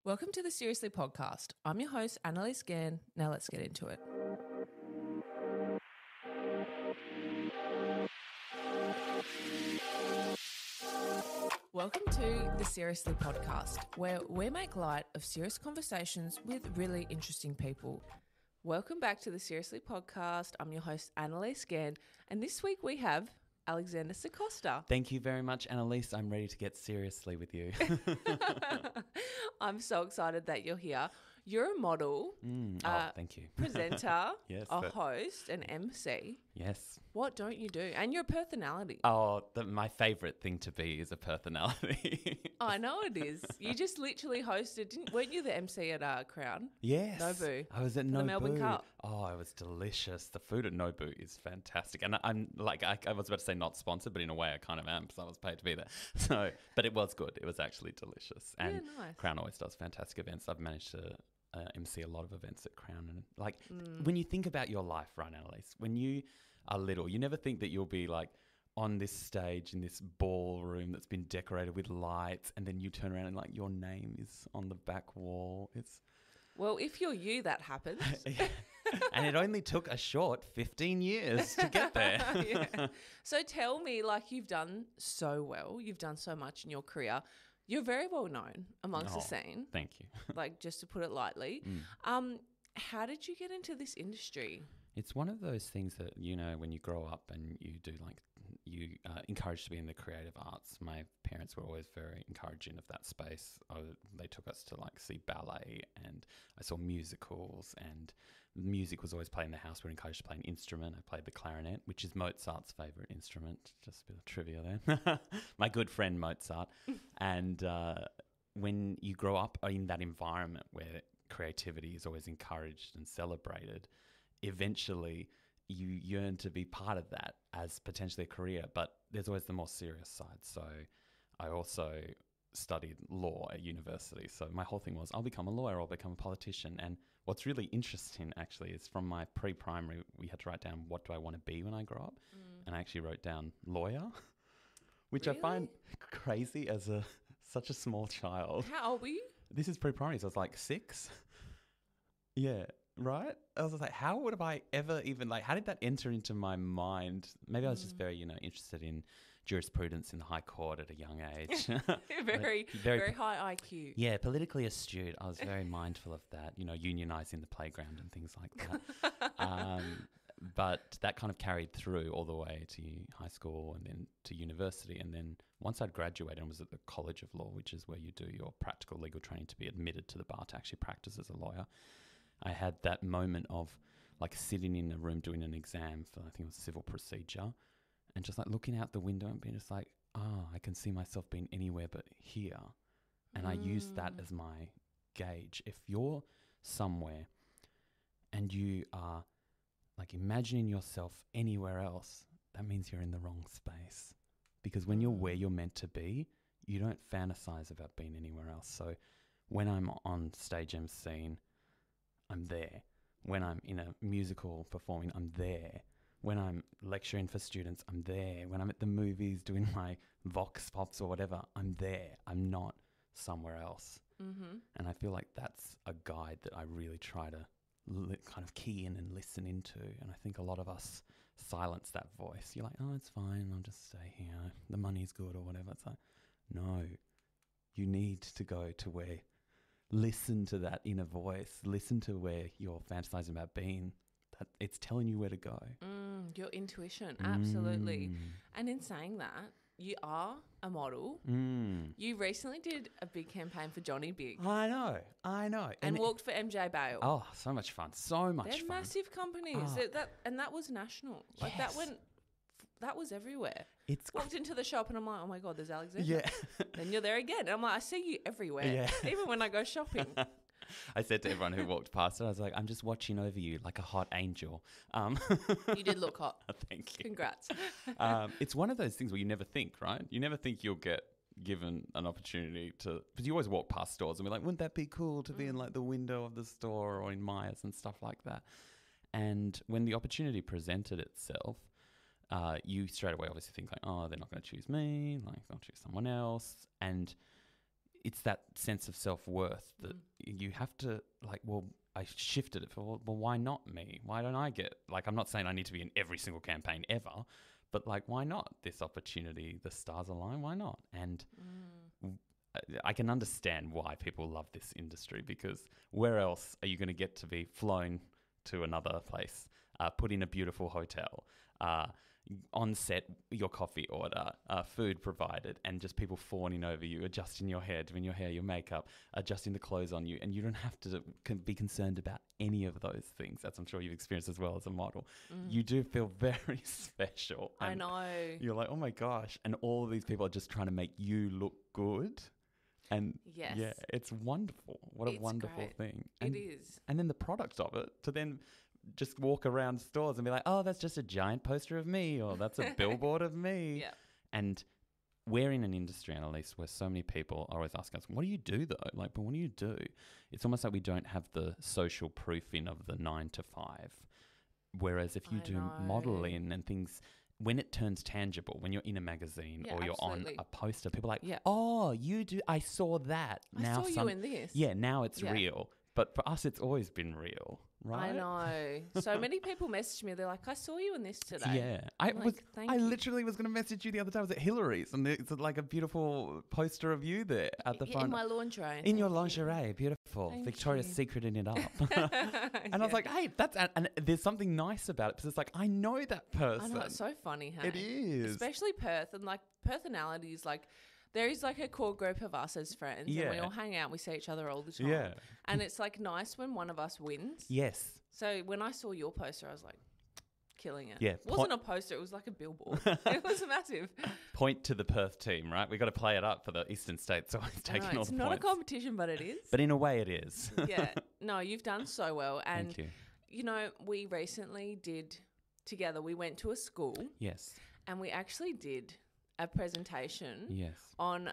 Welcome to the Seriously podcast. I'm your host, Annaliese and Now let's get into it. Welcome to the Seriously podcast, where we make light of serious conversations with really interesting people. Welcome back to the Seriously podcast. I'm your host, Annaliese and this week we have Alexander Circosta. Thank you very much, Annaliese. I'm ready to get seriously with you. I'm so excited that you're here. You're a model. Thank you. Presenter, Yes, a host, an MC. Yes. What don't you do? And you're a Perthonality. My favourite thing to be is a Perthonality. I know it is. You just literally hosted, weren't you the MC at Crown? Yes. Nobu. I was at the Nobu. Melbourne Cup. Oh, it was delicious. The food at Nobu is fantastic. And I'm like, I was about to say not sponsored, but in a way I kind of am because I was paid to be there. So, but it was good. It was actually delicious. And nice. Crown always does fantastic events. I've managed to MC a lot of events at Crown. And when you think about your life, right, Annaliese, when you are little, you never think that you'll be like on this stage in this ballroom that's been decorated with lights, and then you turn around and like your name is on the back wall. Well, if you're you, that happens. And it only took a short 15 years to get there. Yeah. So tell me, like, you've done so well. You've done so much in your career. You're very well known amongst the scene. Thank you. Like, just to put it lightly. How did you get into this industry? It's one of those things that, you know, when you grow up and you do you encouraged to be in the creative arts. My parents were always very encouraging of that space. They took us to see ballet, and I saw musicals, and music was always played in the house. We were encouraged to play an instrument. I played the clarinet, which is Mozart's favourite instrument. Just a bit of trivia there. My good friend Mozart. And when you grow up in that environment where creativity is always encouraged and celebrated, eventually you yearn to be part of that as potentially a career, but there's always the more serious side. So I also studied law at university. So my whole thing was, I'll become a lawyer, I'll become a politician. And what's really interesting actually is from my pre-primary, we had to write down, what do I want to be when I grow up? And I actually wrote down lawyer, which Really? I find crazy as such a small child. How old were you? This is pre-primary, so I was like 6. Yeah. Right? I was like, how would I ever even, how did that enter into my mind? Maybe I was just very, interested in jurisprudence in the High Court at a young age. very high IQ. Yeah, politically astute. I was very mindful of that, unionising the playground and things like that. But that kind of carried through all the way to high school and then to university. And then once I'd graduated and was at the College of Law, which is where you do your practical legal training to be admitted to the bar to actually practice as a lawyer, I had that moment of sitting in a room doing an exam for, I think it was civil procedure, and just looking out the window and being just I can see myself being anywhere but here. And I use that as my gauge. If you're somewhere and you are imagining yourself anywhere else, that means you're in the wrong space. Because when you're where you're meant to be, you don't fantasize about being anywhere else. So when I'm on stage emceeing, I'm there. When I'm in a musical performing, I'm there. When I'm lecturing for students, I'm there. When I'm at the movies doing my vox pops or whatever, I'm there. I'm not somewhere else. Mm-hmm. And I feel like that's a guide that I really try to kind of key in and listen into. And I think a lot of us silence that voice. You're like, oh, it's fine. I'll just stay here. The money's good or whatever. It's like, no, you need to go to where... Listen to that inner voice. Listen to where you're fantasizing about being. That it's telling you where to go. Your intuition, absolutely. And in saying that, you are a model. You recently did a big campaign for Johnny Bigg. I know. And walked for MJ Bale. Oh, so much fun. So much They're fun. massive companies. That was national. Yes. That was everywhere. It's walked into the shop and I'm like, oh my God, there's Alexander. Yeah. Then you're there again. And I'm like, I see you everywhere. Yeah. Even when I go shopping. I said to everyone who walked past it, I was like, I'm just watching over you like a hot angel. You did look hot. Thank you. Congrats. It's one of those things where you never think, right? You never think you'll get given an opportunity to, because you always walk past stores and be like, wouldn't that be cool to be in the window of the store or in Myers and stuff like that? And when the opportunity presented itself, you straight away obviously think oh, they're not going to choose me, they'll choose someone else. And it's that sense of self-worth that you have to, like, well, I shifted it for, well, why not me? Why don't I get, like, I'm not saying I need to be in every single campaign ever, but, like, why not this opportunity? The stars align, why not? And I can understand why people love this industry, because where else are you going to get to be flown to another place, put in a beautiful hotel, on set, your coffee order, food provided, and just people fawning over you, adjusting your hair, doing your hair, your makeup, adjusting the clothes on you, and you don't have to be concerned about any of those things. That's, I'm sure you've experienced as well as a model. You do feel very special. I know. You're like, oh my gosh. And all of these people are just trying to make you look good. And yeah, it's wonderful. What a wonderful thing. And, it is. And then the product of it, to then just walk around stores and be like, oh, that's just a giant poster of me, or that's a billboard of me. Yeah. And we're in an industry, Annaliese, where so many people are always asking us, what do you do though? Like, but what do you do? It's almost like we don't have the social proofing of the 9 to 5. Whereas if you do modeling and things, when it turns tangible, when you're in a magazine or you're on a poster, people are like, oh, you do, I saw that. I saw you in this. Yeah, now it's real. But for us, it's always been real, right? I know. So many people message me. They're like, I saw you in this today. Yeah. I literally was going to message you the other day. I was at Hillary's, and it's like a beautiful poster of you there at the front. In my lingerie. In your lingerie. Beautiful. Thank Victoria's you. Secreting it up. And I was like, hey, and there's something nice about it, because it's like, I know that person. I know. It's so funny, hey? It is. Especially Perth. And like, Perthonality is like, there is like a core group of us as friends, and we all hang out. We see each other all the time. Yeah. And it's like nice when one of us wins. Yes. So when I saw your poster, I was like, killing it. Yeah. It wasn't a poster, it was like a billboard. It was massive. Point to the Perth team, right? We've got to play it up for the Eastern States, so it's taking all the points. It's not a competition, but it is. But in a way it is. Yeah. No, you've done so well. And, Thank you. You know, we recently did together, we went to a school. Yes. And we actually did a presentation on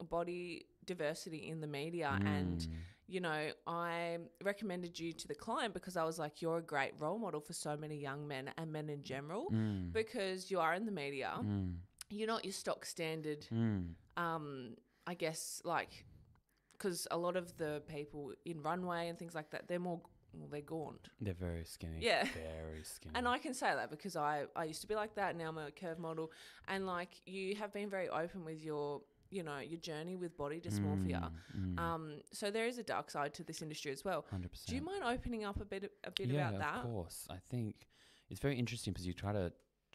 body diversity in the media. And, you know, I recommended you to the client because I was like, you're a great role model for so many young men and men in general, because you are in the media. You're not your stock standard, I guess, like, because a lot of the people in runway and things like that, they're more... Well, they're gaunt. They're very skinny. Yeah. Very skinny. And I can say that because I used to be like that. Now I'm a curve model. And, like, you have been very open with your, you know, your journey with body dysmorphia. So there is a dark side to this industry as well. 100%. Do you mind opening up a bit about that? Yeah, of course. I think it's very interesting because you try to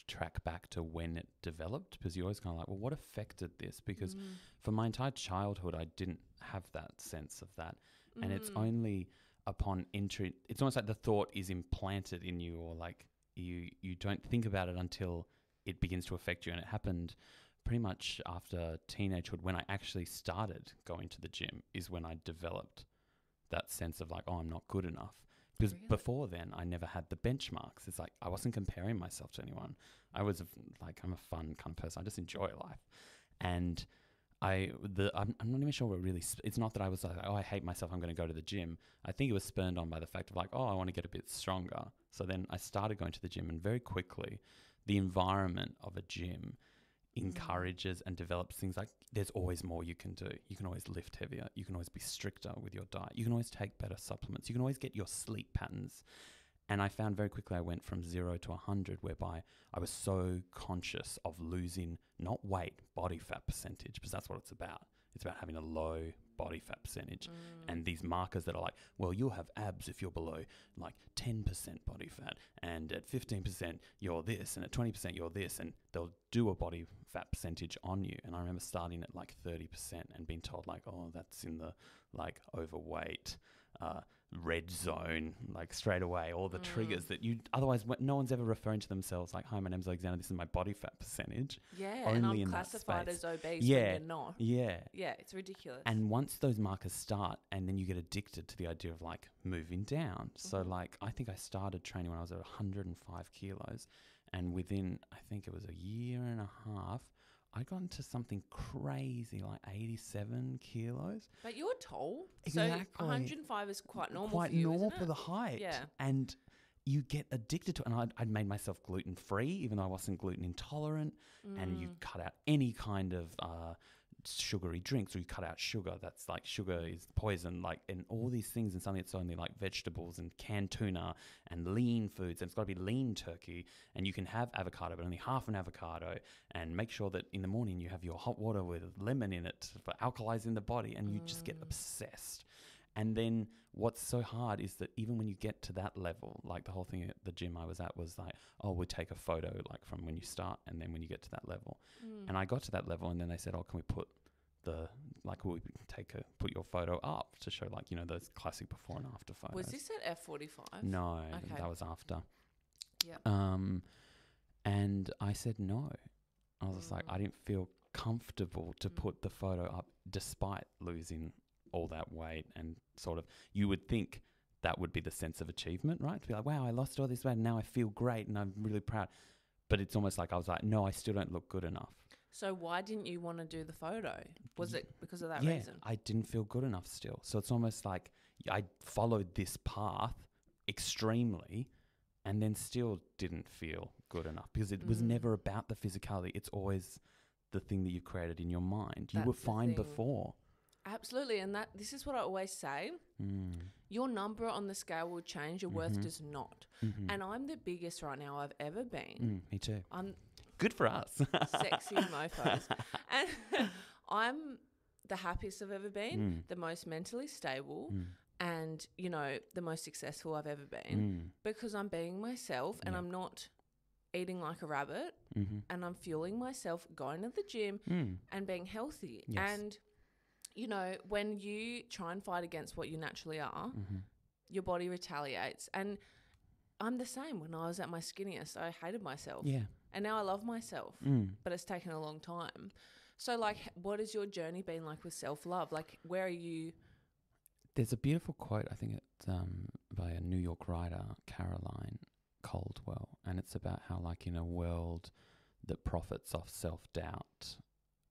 track back to when it developed, because you're always kind of like, well, what affected this? Because for my entire childhood, I didn't have that sense of that. And it's only... upon entry, it's almost like the thought is implanted in you, or like you don't think about it until it begins to affect you. And it happened pretty much after teenagehood, when I actually started going to the gym, is when I developed that sense of like, oh, I'm not good enough. Because before then, I never had the benchmarks. It's like I wasn't comparing myself to anyone. I'm a fun kind of person. I just enjoy life. And I'm not even sure what really... It's not that I was like, oh, I hate myself, I'm going to go to the gym. I think it was spurned on by the fact of like, oh, I want to get a bit stronger. So then I started going to the gym, and very quickly, the environment of a gym encourages and develops things like there's always more you can do. You can always lift heavier. You can always be stricter with your diet. You can always take better supplements. You can always get your sleep patterns. And I found very quickly I went from 0 to 100, whereby I was so conscious of losing not weight, body fat percentage, because that's what it's about. It's about having a low body fat percentage. And these markers that are like, well, you'll have abs if you're below like 10% body fat, and at 15% you're this, and at 20% you're this, and they'll do a body fat percentage on you. And I remember starting at like 30% and being told like, oh, that's in the like overweight, red zone, like straight away, all the triggers that you otherwise, no one's ever referring to themselves like, hi, my name's Alexander, this is my body fat percentage. Yeah, only and I'm classified as obese when you're not. Yeah. Yeah, it's ridiculous. And once those markers start, and then you get addicted to the idea of like moving down. So like, I think I started training when I was at 105 kilos, and within, I think it was a year and a half, I got into something crazy, like 87 kilos. But you're tall. Exactly. So 105 is quite normal quite for you, normal isn't for it? the height. Yeah. And you get addicted to it. And I'd made myself gluten-free, even though I wasn't gluten intolerant. And you cut out any kind of sugary drinks, or you cut out sugar. That's like sugar is poison, like, and all these things, and something that's only like vegetables and canned tuna and lean foods, and it's got to be lean turkey, and you can have avocado, but only half an avocado, and make sure that in the morning you have your hot water with lemon in it for alkalizing the body, and you just get obsessed. And then what's so hard is that even when you get to that level, like the whole thing at the gym I was at was like, oh, we'll take a photo like from when you start and then when you get to that level. And I got to that level, and then they said, oh, can we put put your photo up to show, like, you know, those classic before and after photos. Was this at F45? No, okay. That was after. Yeah. And I said no. I was just like, I didn't feel comfortable to put the photo up despite losing all that weight, and sort of, you would think that would be the sense of achievement, right? To be like, wow, I lost all this weight and now I feel great and I'm really proud. But it's almost like I was like, no, I still don't look good enough. So why didn't you want to do the photo? Was it because of that reason? I didn't feel good enough still. So it's almost like I followed this path extremely and then still didn't feel good enough, because it was never about the physicality. It's always the thing that you've created in your mind. You were fine before. Absolutely. And this is what I always say. Your number on the scale will change. Your worth does not. And I'm the biggest right now I've ever been. Me too. I'm good for us. Sexy mofos. And I'm the happiest I've ever been, the most mentally stable, and, you know, the most successful I've ever been, because I'm being myself and I'm not eating like a rabbit, and I'm fueling myself, going to the gym and being healthy. Yes. And, you know, when you try and fight against what you naturally are, your body retaliates. And I'm the same. When I was at my skinniest, I hated myself. Yeah. And now I love myself, but it's taken a long time. So, like, what has your journey been like with self-love? Like, where are you? There's a beautiful quote, I think it's by a New York writer, Caroline Caldwell, and it's about how, like, in a world that profits off self-doubt,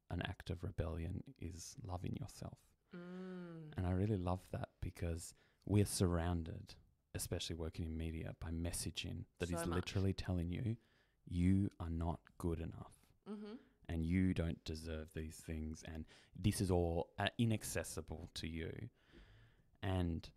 an act of rebellion is loving yourself. And I really love that, because we're surrounded, especially working in media, by messaging that is literally telling you, you are not good enough and you don't deserve these things, and this is all inaccessible to you. And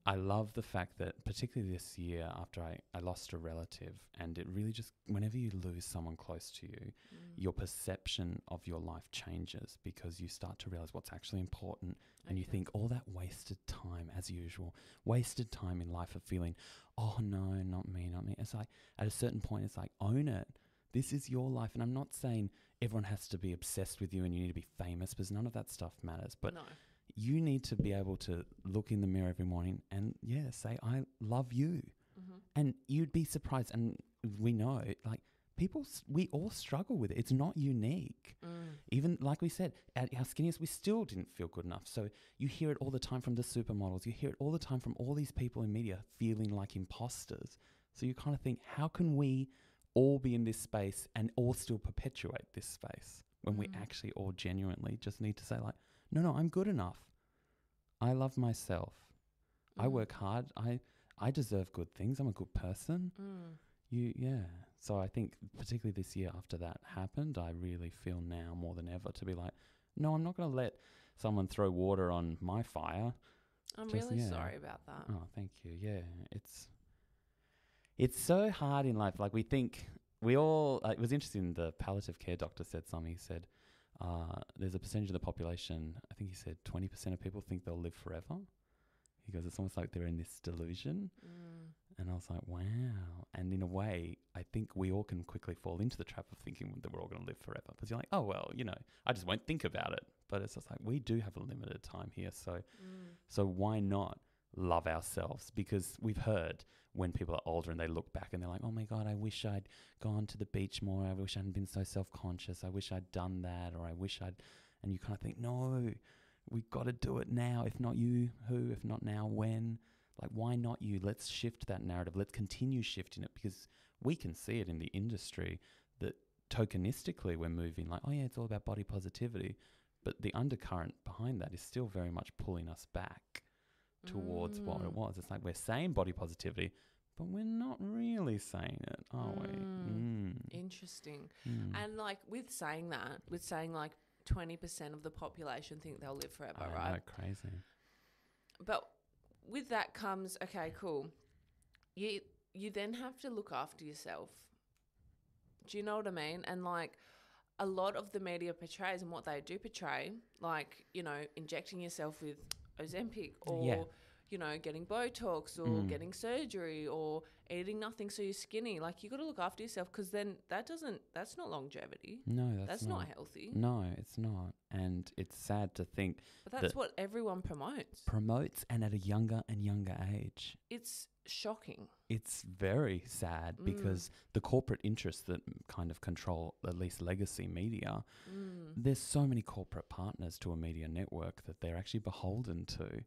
I love the fact that, particularly this year, after I lost a relative, and it really just, whenever you lose someone close to you, your perception of your life changes, because you start to realize what's actually important. And you think all that wasted time, as usual, wasted time in life of feeling, oh no, not me, not me. It's like, at a certain point, it's like, own it. This is your life. And I'm not saying everyone has to be obsessed with you and you need to be famous, because none of that stuff matters. But you need to be able to look in the mirror every morning and, say, I love you. And you'd be surprised. And we know, like, we all struggle with it. It's not unique. Even, like we said, at our skinniest, we still didn't feel good enough. So you hear it all the time from the supermodels. You hear it all the time from all these people in media feeling like imposters. So you kind of think, how can we all be in this space and all still perpetuate this space when we actually all genuinely just need to say, like, no, I'm good enough. I love myself. I work hard. I deserve good things. I'm a good person. So I think particularly this year after that happened, I really feel now more than ever to be like, no, I'm not going to let someone throw water on my fire. I'm really sorry about that. Oh, thank you. Yeah, it's so hard in life. Like, we think we all, it was interesting. The palliative care doctor said something. He said, there's a percentage of the population, I think he said 20% of people think they'll live forever. He goes, it's almost like they're in this delusion. And I was like, wow. And in a way, I think we all can quickly fall into the trap of thinking that we're all going to live forever. Because you're like, oh, well, I just won't think about it. But it's just like, we do have a limited time here. So why not love ourselves? Because we've heard when people are older and they look back and they're like, oh my God, I wish I'd gone to the beach more. I wish I hadn't been so self-conscious. I wish I'd done that. Or I wish and you kind of think, no, we've got to do it now. If not you, who? If not now, when? Like, why not you? Let's shift that narrative. Let's continue shifting it, because we can see it in the industry that tokenistically we're moving like, oh yeah, it's all about body positivity. But the undercurrent behind that is still very much pulling us back towards what it was. It's like we're saying body positivity, but we're not really saying it, are we? Interesting. And like with saying like 20% of the population think they'll live forever, I right? know, crazy. But with that comes, okay, cool. You then have to look after yourself. Do you know what I mean? And like a lot of the media portrays and what they do portray, like, you know, injecting yourself with Ozempic or, you know, getting Botox or getting surgery or eating nothing so you're skinny. Like, you got to look after yourself, because then that's not longevity. No, that's not healthy. No, it's not. And it's sad to think But that's what everyone promotes. And at a younger and younger age. It's shocking. It's very sad because the corporate interests that kind of control at least legacy media, there's so many corporate partners to a media network that they're actually beholden to.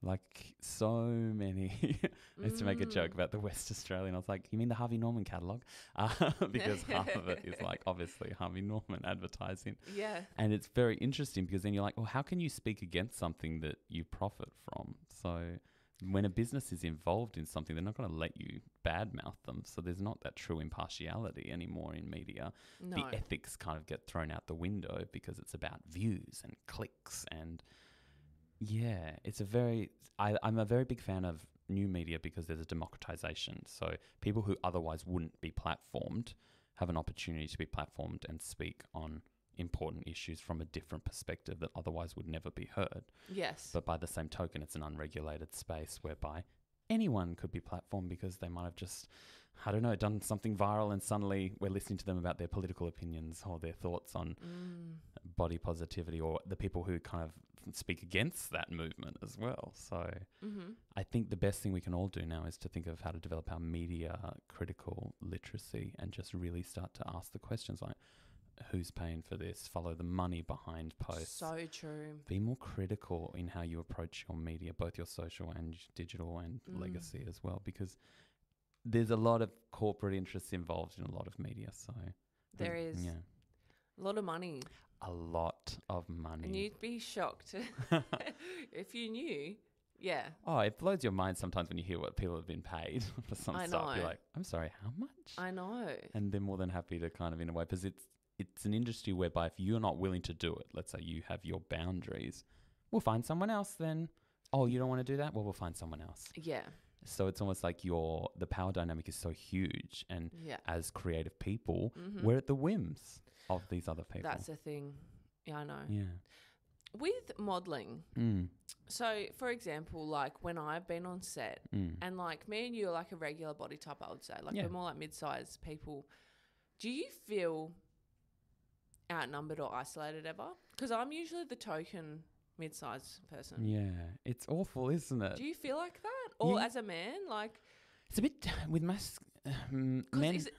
Like, so many. I used to make a joke about the West Australian. I was like, you mean the Harvey Norman catalogue? Because half of it is like obviously Harvey Norman advertising. Yeah. And it's very interesting because then you're like, well, how can you speak against something that you profit from? So when a business is involved in something, they're not going to let you badmouth them. So there's not that true impartiality anymore in media. No. The ethics kind of get thrown out the window because it's about views and clicks and... Yeah, it's I'm a very big fan of new media because there's a democratization. So people who otherwise wouldn't be platformed have an opportunity to be platformed and speak on important issues from a different perspective that otherwise would never be heard. Yes. But by the same token, it's an unregulated space whereby anyone could be platformed because they might have just, I don't know, done something viral and suddenly we're listening to them about their political opinions or their thoughts on body positivity, or the people who kind of speak against that movement as well. So I think the best thing we can all do now is to think of how to develop our media critical literacy and just really start to ask the questions like, who's paying for this? Follow the money behind posts. So true. Be more critical in how you approach your media, both your social and digital and legacy as well, because there's a lot of corporate interests involved in a lot of media. So there is a lot of money. A lot of money. And you'd be shocked if you knew. Yeah. Oh, it blows your mind sometimes when you hear what people have been paid for some stuff. You're like, I'm sorry, how much? I know. And they're more than happy to kind of, in a way, because it's an industry whereby if you're not willing to do it, let's say you have your boundaries, we'll find someone else then. Oh, you don't want to do that? Well, we'll find someone else. Yeah. So it's almost like the power dynamic is so huge. And as creative people, we're at the whims of these other people. That's the thing. Yeah, I know. Yeah. With modelling, so for example, like when I've been on set and like me and you are like a regular body type, I would say. Like we're more like mid-sized people. Do you feel outnumbered or isolated ever? Because I'm usually the token mid-sized person. Yeah. It's awful, isn't it? Do you feel like that? Or as a man, like... It's a bit with men.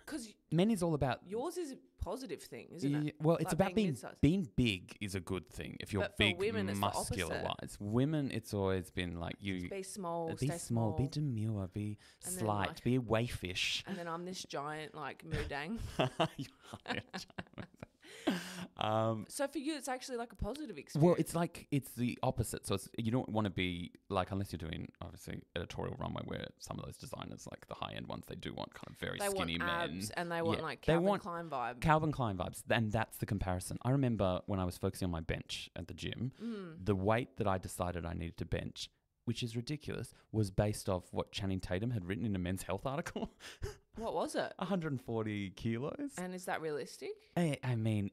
Because men is all about... Yours is a positive thing, isn't it? Well, it's like about being big is a good thing. If you're but big, women, muscular-wise. Women, it's always been like you... Just be small, be stay small, be demure, be slight, like, be a wayfish. And then I'm this giant, like, moodang. So for you, it's actually like a positive experience. Well, it's like it's the opposite. So you don't want to be like, unless you're doing obviously editorial runway, where some of those designers, like the high end ones, they do want kind of very skinny men. Abs and they want like Calvin Klein vibes. Calvin Klein vibes, and that's the comparison. I remember when I was focusing on my bench at the gym, the weight that I decided I needed to bench, which is ridiculous, was based off what Channing Tatum had written in a Men's Health article. What was it? 140 kilos. And is that realistic? I mean,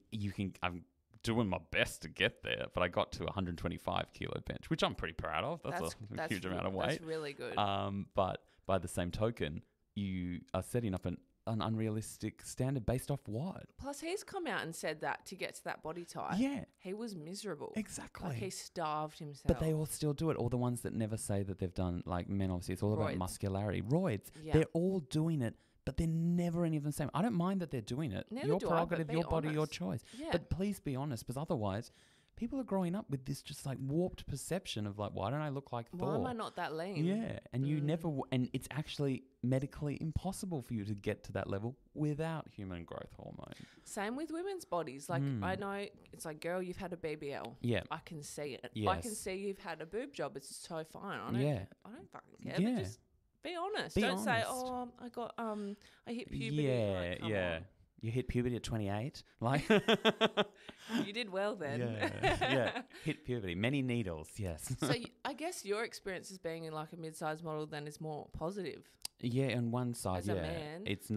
I'm doing my best to get there, but I got to 125 kilo bench, which I'm pretty proud of. That's a huge amount of weight. That's really good. But by the same token, you are setting up an unrealistic standard based off what? Plus, he's come out and said that to get to that body type. Yeah. He was miserable. Exactly. Like he starved himself. But they all still do it. All the ones that never say that they've done, like men, obviously, it's all about muscularity. Roids. Yeah. They're all doing it, but they're never any of the same. I don't mind that they're doing it. Never your do prerogative, your body, honest. your choice. Yeah. But please be honest, because otherwise... people are growing up with this just like warped perception of like, why don't I look like Thor? Why am I not that lean? Yeah. And you never, and it's actually medically impossible for you to get to that level without human growth hormone. Same with women's bodies. Like I know it's like, girl, you've had a BBL. Yeah. I can see it. Yes. I can see you've had a boob job. It's so fine. I don't fucking care. Yeah. But just be honest. Be don't say, honest. oh, I got, I hit puberty. Yeah. Like, come yeah. on. You hit puberty at 28. Like, You did well then. yeah. Hit puberty. Many needles. Yes. So I guess your experience as being in like a mid-sized model then is more positive. Yeah, on one side, As a man. it's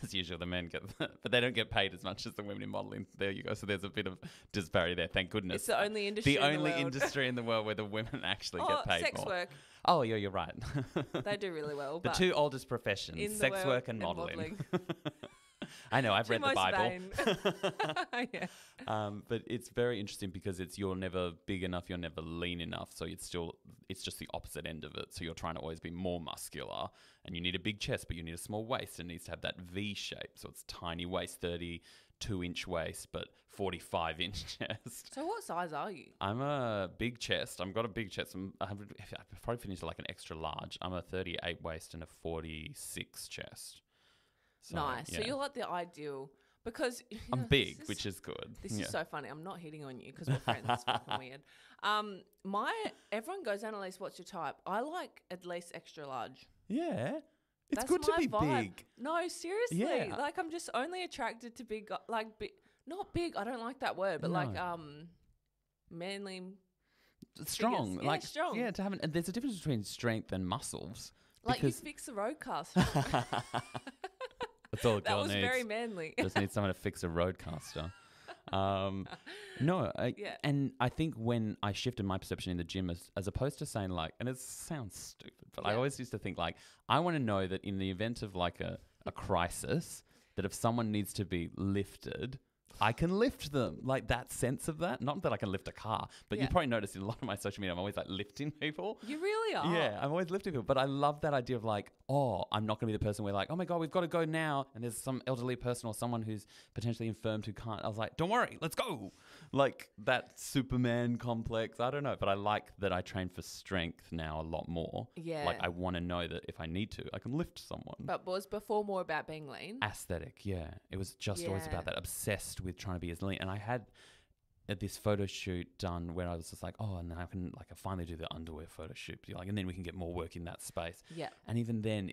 as usual the men get, but they don't get paid as much as the women in modelling. There you go. So there's a bit of disparity there. Thank goodness. It's the only industry. The only industry in the world where the women actually get paid sex more. work. Oh, yeah, you're right. They do really well. The but two oldest professions, in the sex world work and modelling. I know, I've read the Bible. Yeah. But it's very interesting because you're never big enough, you're never lean enough. So it's just the opposite end of it. So you're trying to always be more muscular and you need a big chest, but you need a small waist and it needs to have that V shape. So it's tiny waist, 32-inch waist, but 45-inch chest. So what size are you? I'm a big chest. I've got a big chest. I've probably finished like an extra large. I'm a 38 waist and a 46 chest. So, nice. yeah. So you're like the ideal because I'm big, which is good. This is so funny. I'm not hitting on you because we're friends. It's fucking weird. Everyone goes, Annaliese, what's your type? I like at least extra large. Yeah. It's That's good to my be vibe. big. No, seriously. Yeah. Like I'm just only attracted to big, not big. I don't like that word, but manly. Strong. Figures. Yeah, strong. Yeah, to have and there's a difference between strength and muscles. Like you fix the roadcaster. That's all a girl That was needs. very manly. Just needs someone to fix a roadcaster. And I think when I shifted my perception in the gym as opposed to saying like, and it sounds stupid, but I always used to think like, I want to know that in the event of like a crisis, that if someone needs to be lifted, I can lift them. Like that sense of that. Not that I can lift a car, but you probably noticed in a lot of my social media, I'm always like lifting people. You really are. Yeah, I'm always lifting people. But I love that idea of like, oh, I'm not going to be the person where like, oh my God, we've got to go now. And there's some elderly person or someone who's potentially infirmed who can't. I was like, don't worry, let's go. Like that Superman complex. I don't know. But I like that I train for strength now a lot more. Yeah. Like I want to know that if I need to, I can lift someone. But was before more about being lean? Aesthetic, yeah. It was just always about that. Obsessed with trying to be as lean. And I had this photo shoot done where I was just like, oh, and then I can I finally do the underwear photo shoot. Like, and then we can get more work in that space. Yeah. And even then,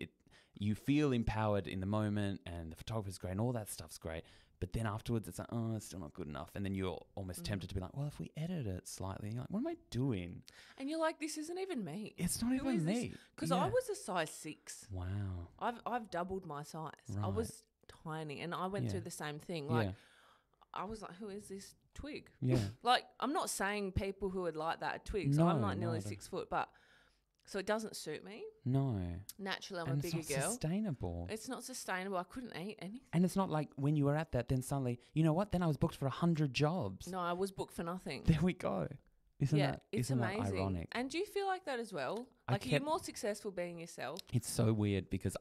you feel empowered in the moment, and the photographer's great, and all that stuff's great. But then afterwards, it's like, oh, it's still not good enough. And then you're almost tempted to be like, well, if we edit it slightly, you're like, what am I doing? And you're like, this isn't even me. It's not even me. Because I was a size 6. Wow. I've doubled my size. Right. I was tiny, and I went through the same thing. Like, I was like, who is this twig? Yeah. Like, I'm not saying people who would like that are twigs. No, I'm like nearly 6 foot, but so it doesn't suit me. No. Naturally, I'm and a bigger it's not girl. Sustainable. It's not sustainable. I couldn't eat anything. And it's not like when you were at that, then suddenly, you know what? Then I was booked for 100 jobs. No, I was booked for nothing. There we go. Isn't that amazing. that ironic? And do you feel like that as well? Like, are you more successful being yourself? It's so weird because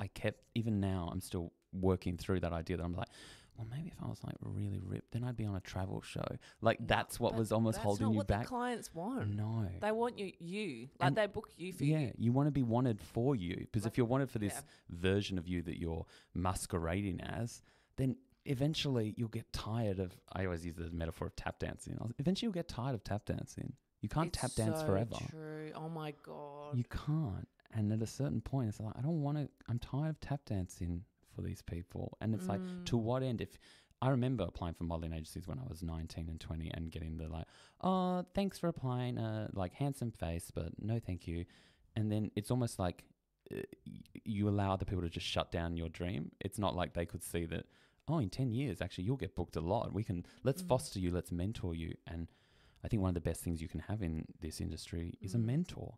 even now, I'm still working through that idea that I'm like, well, maybe if I was like really ripped, then I'd be on a travel show. Like that's what was almost holding you back. That's not what the clients want. No. They want you. Like they book you for you. Yeah, you want to be wanted for you. Because if you're wanted for this version of you that you're masquerading as, then eventually you'll get tired of, I always use the metaphor of tap dancing. Eventually you'll get tired of tap dancing. You can't tap dance forever. True. Oh my God. You can't. And at a certain point, it's like, I'm tired of tap dancing for these people. And it's like, to what end? If I remember applying for modeling agencies when I was 19 and 20 and getting the like, oh, thanks for applying, like handsome face, but no thank you. And then it's almost like you allow other people to just shut down your dream. It's not like they could see that, oh, in 10 years, actually, you'll get booked a lot. Let's foster you, let's mentor you. And I think one of the best things you can have in this industry is a mentor.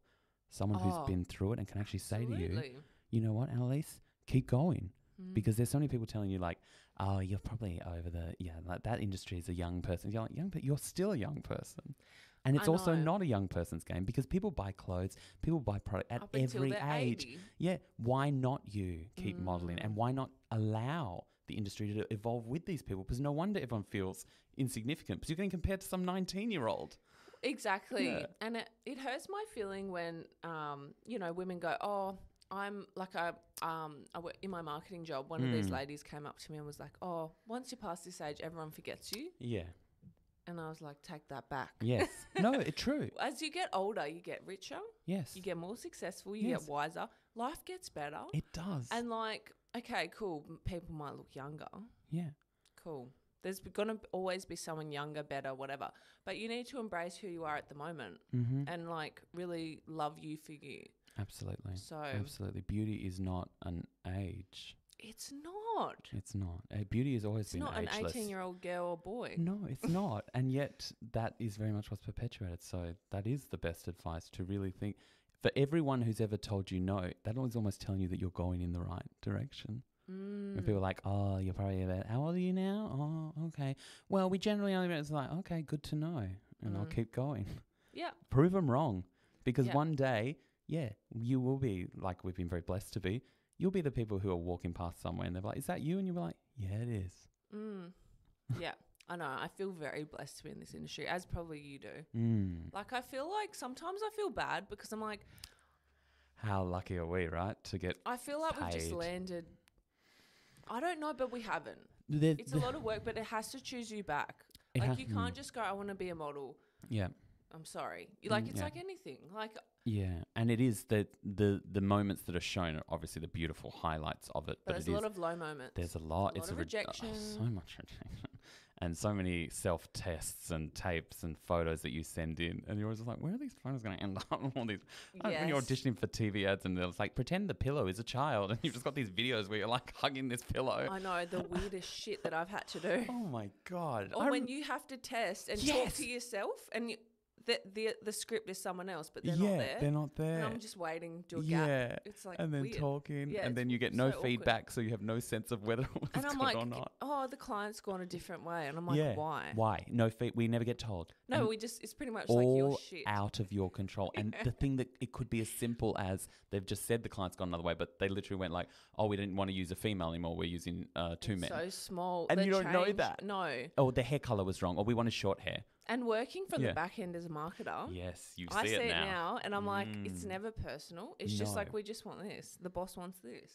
Someone who's been through it and can actually say to you, you know what, Annaliese, keep going. Because there's so many people telling you like, oh, you're probably over like that industry is a young person. You're like, but you're still a young person. And it's also not a young person's game because people buy clothes, people buy product at every age. 80. Yeah. Why not you keep modeling? And why not allow the industry to evolve with these people? Because no wonder everyone feels insignificant because you're getting compared to some 19-year-old. Exactly. Yeah. And it hurts my feeling when, women go, oh, I'm like in my marketing job, one of these ladies came up to me and was like, oh, once you pass this age, everyone forgets you. Yeah. And I was like, take that back. Yes. No, it's true. As you get older, you get richer. Yes. You get more successful. You get wiser. Life gets better. It does. And like, Okay, cool. People might look younger. Yeah. Cool. There's going to always be someone younger, better, whatever. But you need to embrace who you are at the moment and like really love you for you. Absolutely. So absolutely. Beauty is not an age. It's not. It's not. Beauty has always been ageless. It's not an 18-year-old girl or boy. No, it's not. And yet that is very much what's perpetuated. So that is the best advice, to really think. For everyone who's ever told you no, that was almost telling you that you're going in the right direction. When people are like, oh, you're probably about, how old are you now? Oh, okay. Well, we generally only, it's like, okay, good to know. And I'll keep going. Yeah. Prove them wrong. Because one day, you will be, like we've been very blessed to be, you'll be the people who are walking past somewhere and they're like, is that you? And you'll be like, yeah, it is. Yeah, I know. I feel very blessed to be in this industry, as probably you do. Like, I feel like sometimes I feel bad because I'm like, how lucky are we, right? To get I feel like paid. we've just landed. I don't know, but we haven't. It's a lot of work, but it has to choose you back. Like, you can't just go, I want to be a model. Yeah. I'm sorry. Like, it's like anything. Like, yeah, and it is the moments that are shown are obviously the beautiful highlights of it. But there's a lot of low moments. There's a lot. It's a rejection. So much rejection. And so many self-tests and tapes and photos that you send in. And you're always like, where are these photos going to end up? All these, when you're auditioning for TV ads and it's like, pretend the pillow is a child. And you've just got these videos where you're like hugging this pillow. I know, the weirdest shit that I've had to do. Oh my God. Or when you have to test and talk to yourself and the script is someone else, but they're not there. They're not there. And I'm just waiting to a gap. It's like and then weird. Talking, and then you get no feedback, awkward. So you have no sense of whether it was and I'm good like, or not. Oh, the client's gone a different way, and I'm like, why? Why? No feed. We never get told. No, it's pretty much all like your shit. Out of your control. And the thing that it could be as simple as they've just said the client's gone another way, but they literally went like, oh, we didn't want to use a female anymore. We're using two men. So small. And you don't know that. No. Oh, the hair color was wrong. Or we wanted short hair. And working from the back end as a marketer. Yes, I see it now. And I'm like, it's never personal. It's just like, we just want this. The boss wants this.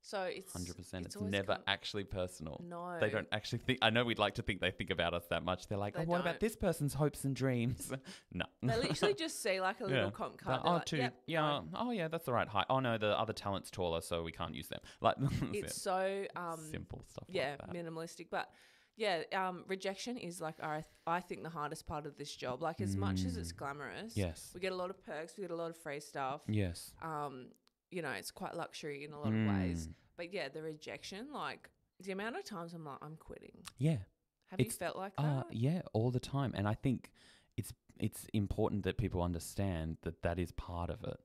So it's 100%. It's never actually personal. No. They don't actually think. I know we'd like to think they think about us that much. They're like, what about this person's hopes and dreams? No. They literally just see like a little comp card. Oh, yeah, that's the right height. Oh, no, the other talent's taller, so we can't use them. Like, it's so simple stuff like that. Minimalistic. But yeah, rejection is like, I think, the hardest part of this job. Like, as much as it's glamorous, we get a lot of perks, we get a lot of free stuff. Yes. You know, it's quite luxury in a lot of ways. But yeah, the rejection, like the amount of times I'm like, I'm quitting. Yeah. Have you felt like that? Yeah, all the time. And I think it's important that people understand that is part of it.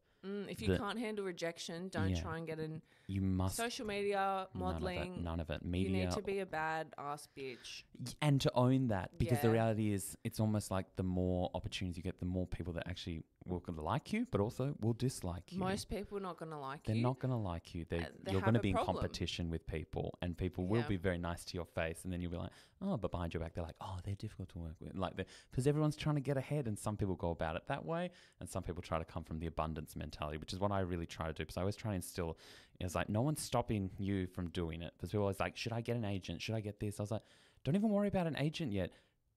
If you can't handle rejection, don't try and get in. You must. Social media, modelling. None of it. Media. You need to be a bad-ass bitch. And to own that. Because the reality is, it's almost like the more opportunities you get, the more people that actually will like you, but also will dislike you. Most people are not going to like you. They're not going to like you. You're going to be in competition with people, and people will be very nice to your face, and then you'll be like, oh, but behind your back, they're like, oh, they're difficult to work with. Like, because everyone's trying to get ahead, and some people go about it that way, and some people try to come from the abundance mentality, which is what I really try to do. Because I always try to instill, it's like, no one's stopping you from doing it. Because people are always like, should I get an agent? Should I get this? I was like, don't even worry about an agent yet.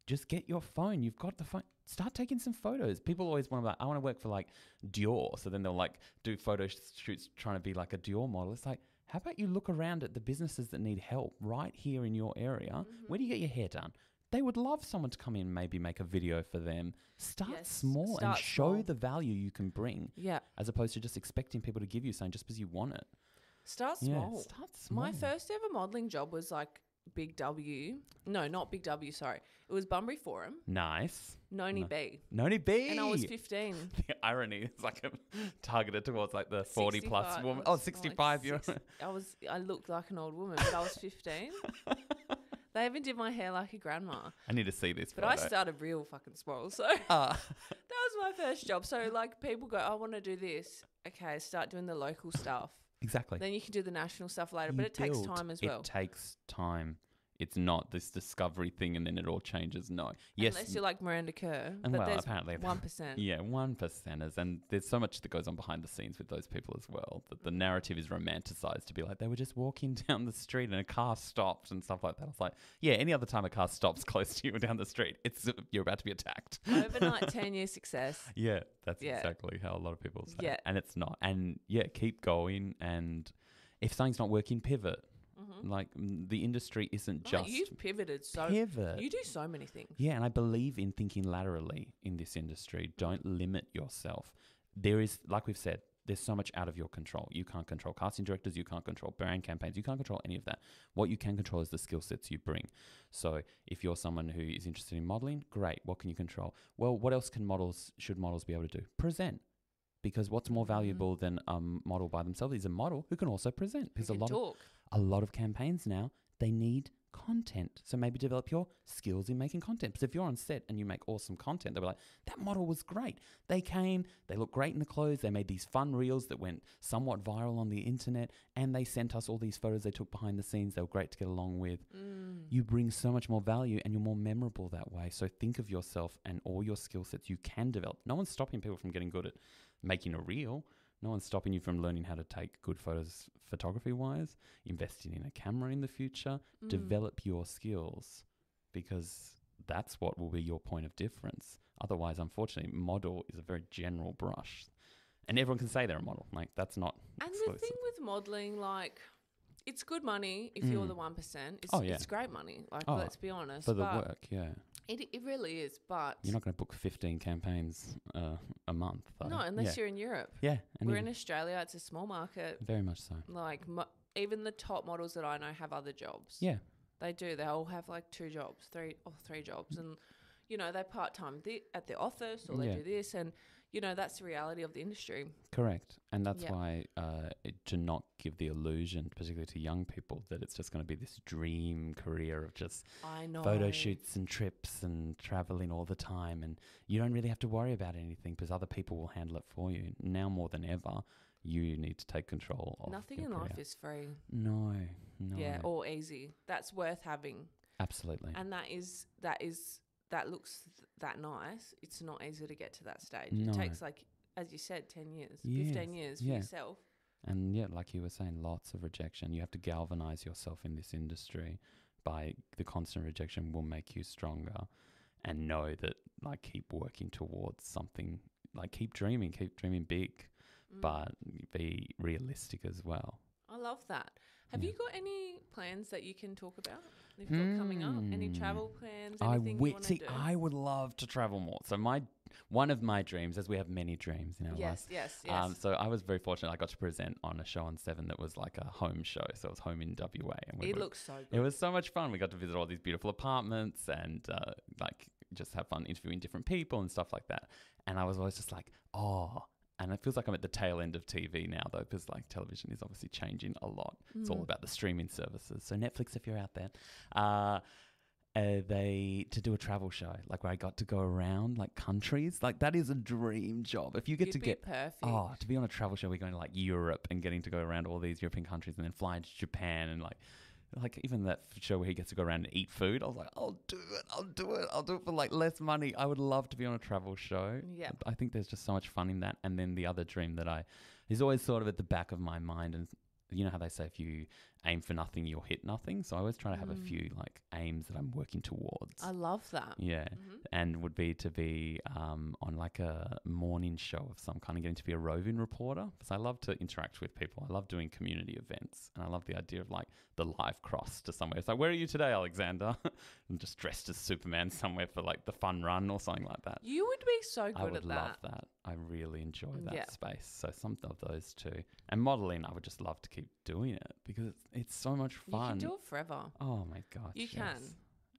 Just get your phone. You've got the phone. Start taking some photos. People always want to like, I want to work for like Dior. So then they'll like do photo shoots trying to be like a Dior model. It's like, how about you look around at the businesses that need help right here in your area? Where do you get your hair done? They would love someone to come in and maybe make a video for them. Start small and show the value you can bring. Yeah. As opposed to just expecting people to give you something just because you want it. Start small. Yeah, start small. My first ever modelling job was like Big W. No, not Big W, sorry. It was Bunbury Forum. Nice. Noni B. Noni B. And I was 15. The irony is like targeted towards like the 40 plus woman. Oh, 65. I looked like an old woman, but I was 15. They even did my hair like a grandma. I need to see this But I started real fucking small. So that was my first job. So like people go, I want to do this. Okay, start doing the local stuff. Exactly. Then you can do the national stuff later, but it takes time as well. It takes time. It's not this discovery thing and then it all changes. No. Yes. Unless you're like Miranda Kerr. And but there's apparently 1%. Yeah, 1%ers. And there's so much that goes on behind the scenes with those people as well. That the narrative is romanticized to be like, they were just walking down the street and a car stopped and stuff like that. It's like, yeah, any other time a car stops close to you or down the street, you're about to be attacked. Overnight 10-year success. Yeah, that's exactly how a lot of people say. Yeah. And it's not. And yeah, keep going. And if something's not working, pivot. Mm-hmm. Like the industry isn't Mate, just you've pivoted pivot. You do so many things. Yeah, and I believe in thinking laterally in this industry. Don't limit yourself. There is, like we've said, there's so much out of your control. You can't control casting directors. You can't control brand campaigns. You can't control any of that. What you can control is the skill sets you bring. So if you're someone who is interested in modeling, great. What can you control? Well, what else should models be able to do? Present. Because what's more valuable than a model by themselves is a model who can also present. Because a lot of campaigns now, they need content. So maybe develop your skills in making content. Because if you're on set and you make awesome content, they'll be like, that model was great. They came, they looked great in the clothes. They made these fun reels that went somewhat viral on the internet. And they sent us all these photos they took behind the scenes. They were great to get along with. You bring so much more value and you're more memorable that way. So think of yourself and all your skill sets you can develop. No one's stopping people from getting good at making a reel. No one's stopping you from learning how to take good photos photography-wise, investing in a camera in the future. Develop your skills because that's what will be your point of difference. Otherwise, unfortunately, model is a very general brush. And everyone can say they're a model. Like, that's not exclusive. The thing with modelling, like, it's good money if you're the 1%. It's great money. Like, let's be honest. For the work, yeah. It really is, but... You're not going to book 15 campaigns a month, though. No, unless you're in Europe. Yeah. We're in Australia. It's a small market. Very much so. Like, even the top models that I know have other jobs. Yeah. They do. They all have, like, three jobs. And, you know, they part-time at the office or they do this. And, you know, that's the reality of the industry. Correct. And that's why to not give the illusion, particularly to young people, that it's just going to be this dream career of just photo shoots and trips and traveling all the time. And you don't really have to worry about anything because other people will handle it for you. Now more than ever, you need to take control of Nothing in life is free. No. Yeah, or easy. That's worth having. Absolutely. And that looks that nice. It's not easy to get to that stage. No. It takes, like, as you said, 10 years, 15 years for yourself. And yeah, like you were saying, lots of rejection. You have to galvanize yourself in this industry by the constant rejection will make you stronger, and know that, like, keep working towards something, like keep dreaming big, but be realistic as well. I love that. Have you got any plans that you can talk about? You've got coming up? Any travel plans? Anything you want to do? I would love to travel more. So one of my dreams, as we have many dreams in our lives. Yes. So I was very fortunate. I got to present on a show on 7 that was like a home show. So it was home in WA. And it looks so good. It was so much fun. We got to visit all these beautiful apartments and like just have fun interviewing different people and stuff like that. And I was always just like, and it feels like I'm at the tail end of TV now, though, because like television is obviously changing a lot. It's all about the streaming services. So Netflix, if you're out there, to do a travel show, like where I got to go around like countries, like that is a dream job. If you get perfect. To be on a travel show, we're going to like Europe and getting to go around all these European countries and then flying to Japan and like even that show where he gets to go around and eat food. I was like, I'll do it for like less money. I would love to be on a travel show. Yeah. I think there's just so much fun in that. And then the other dream that is always sort of at the back of my mind, and you know how they say if you aim for nothing, you'll hit nothing. So I always try to have a few like aims that I'm working towards. I love that. Yeah. And would be to be on like a morning show of some kind and getting to be a roving reporter, because I love to interact with people. I love doing community events, and I love the idea of like the live cross to somewhere. It's like, where are you today, Alexander? I'm just dressed as Superman somewhere for like the fun run or something like that. You would be so good at that. I would love that. I really enjoy that space. So some of those two. And modeling, I would just love to keep doing it because it's so much fun. You can do it forever. Oh my gosh. You can.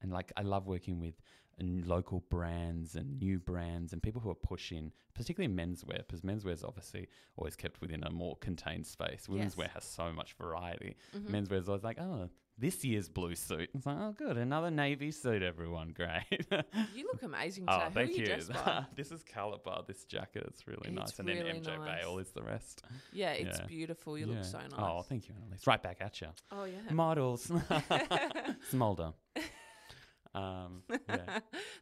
And like I love working with local brands and new brands and people who are pushing, particularly menswear, because menswear is obviously always kept within a more contained space. Women's wear has so much variety. Menswear is always like, this year's blue suit. It's like, oh, good, another navy suit, everyone. Great. You look amazing today. Thank Who are you dressed by? This is Caliber, this jacket. It's really nice. It's And really then MJ nice. Bale is the rest. Yeah, it's beautiful. You look so nice. Oh, thank you, Annaliese. Right back at you. Oh, yeah. Models. Smolder.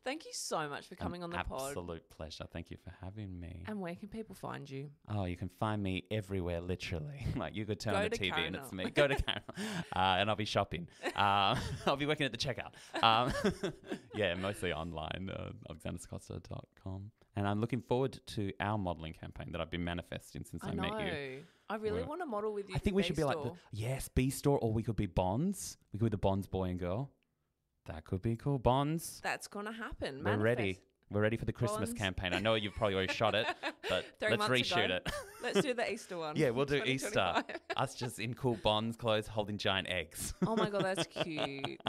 Thank you so much for coming on the pod. Absolute pleasure. Thank you for having me. And where can people find you? Oh, you can find me everywhere, literally. Like you could turn on the TV Karen. and it's me. Go to Karen. And I'll be shopping. I'll be working at the checkout. Mostly online, alexandercircosta.com. And I'm looking forward to our modelling campaign that I've been manifesting since I met you. I really want to model with you. I think we should be like B Store, or we could be Bonds. We could be the Bonds boy and girl. That could be cool. Bonds. That's going to happen. We're ready. We're ready for the Christmas campaign. I know you've probably already shot it, but let's reshoot it. Let's do the Easter one. Yeah, we'll do Easter. Us just in cool Bonds clothes holding giant eggs. Oh my God, that's cute.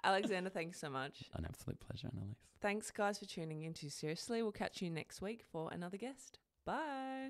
Alexander, thanks so much. An absolute pleasure, Annaliese. Thanks, guys, for tuning in to Seriously. We'll catch you next week for another guest. Bye.